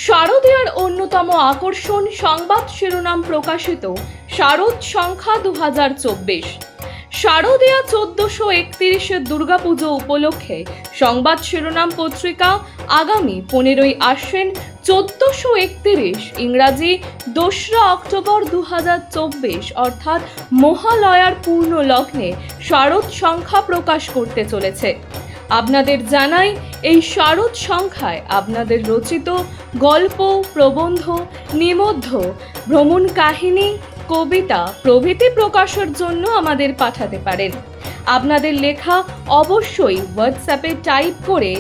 শারদীয়ার অন্যতম আকর্ষণ সংবাদ শিরোনাম প্রকাশিত শারদ সংখ্যা 2024। শারদীয়া 1431 দুর্গাপুজো উপলক্ষে সংবাদ শিরোনাম পত্রিকা আগামী 15ই আশ্বিন 1431 ইংরাজি 2রা অক্টোবর 2024 অর্থাৎ মহালয়ার পূর্ণ লগ্নে শারদ সংখ্যা প্রকাশ করতে চলেছে। আপনাদের জানাই, এই শারদ সংখ্যায় আপনাদের রচিত গল্প, প্রবন্ধ, নিবন্ধ, ভ্রমণ কাহিনী, কবিতা প্রভৃতি প্রকাশের জন্য আমাদের পাঠাতে পারেন। আপনাদের লেখা অবশ্যই হোয়াটসঅ্যাপে টাইপ করে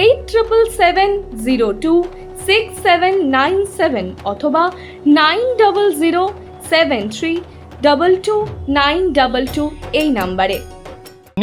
87026797 অথবা 9007322922 এই নাম্বারে।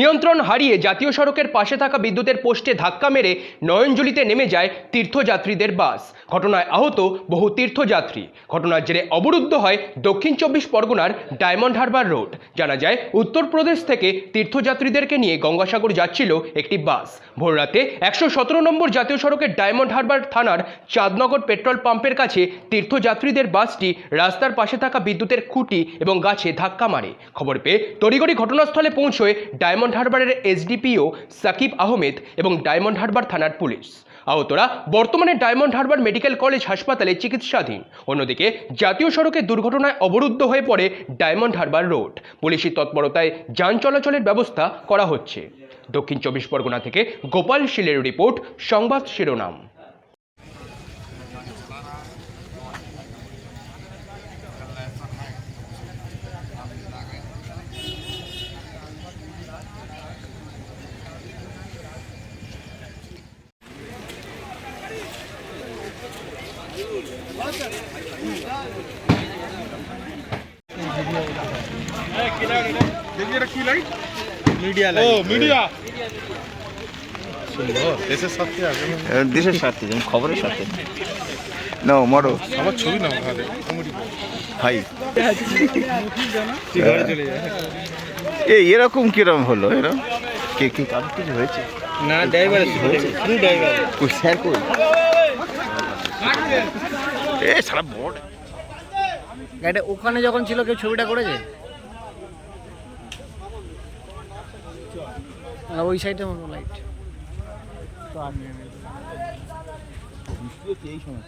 নিয়ন্ত্রণ হারিয়ে জাতীয় সড়কের পাশে থাকা বিদ্যুতের পোস্টে ধাক্কা মেরে নয়নজলিতে নেমে যায় তীর্থযাত্রীদের বাস। ঘটনায় আহত বহু তীর্থযাত্রী। ঘটনার জেরে অবরুদ্ধ হয় দক্ষিণ 24 পরগনার ডায়মন্ড হারবার রোড। জানা যায়, উত্তরপ্রদেশ থেকে তীর্থযাত্রীদেরকে নিয়ে গঙ্গাসাগর যাচ্ছিল একটি বাস। ভোররাতে 117 নম্বর জাতীয় সড়কের ডায়মন্ড হারবার থানার চাঁদনগর পেট্রোল পাম্পের কাছে তীর্থযাত্রীদের বাসটি রাস্তার পাশে থাকা বিদ্যুতের খুঁটি এবং গাছে ধাক্কা মারে। খবর পেয়ে তড়িঘড়ি ঘটনাস্থলে পৌঁছয় ডায়মন্ড হারবারের এসডিপিও সাকিব আহমেদ এবং ডায়মন্ড হারবার থানার পুলিশ। আহতরা বর্তমানে ডায়মন্ড হারবার মেডিকেল কলেজ হাসপাতালে চিকিৎসাধীন। অন্যদিকে জাতীয় সড়কে দুর্ঘটনায় অবরুদ্ধ হয়ে পড়ে ডায়মন্ড হারবার রোড। পুলিশি তৎপরতায় যান চলাচলের ব্যবস্থা করা হচ্ছে। দক্ষিণ 24 পরগনা থেকে গোপাল শীলের রিপোর্ট, সংবাদ শিরোনাম। দেশের স্বার্থে, যেমন খবরের স্বার্থে নাও মারো আমার ছবি নাও ভাই। এরকম কিরম হলো? এরকম কে কি কাজ কিছু হয়েছে না? ড্রাইভার হয়েছে, ড্রাইভার কই স্যার কই? সারা বোর্ড গাড়িটা ওখানে যখন ছিল কেউ ছবিটা করেছে? ওই সাইডে মনে লাইট তো আমি এই সময়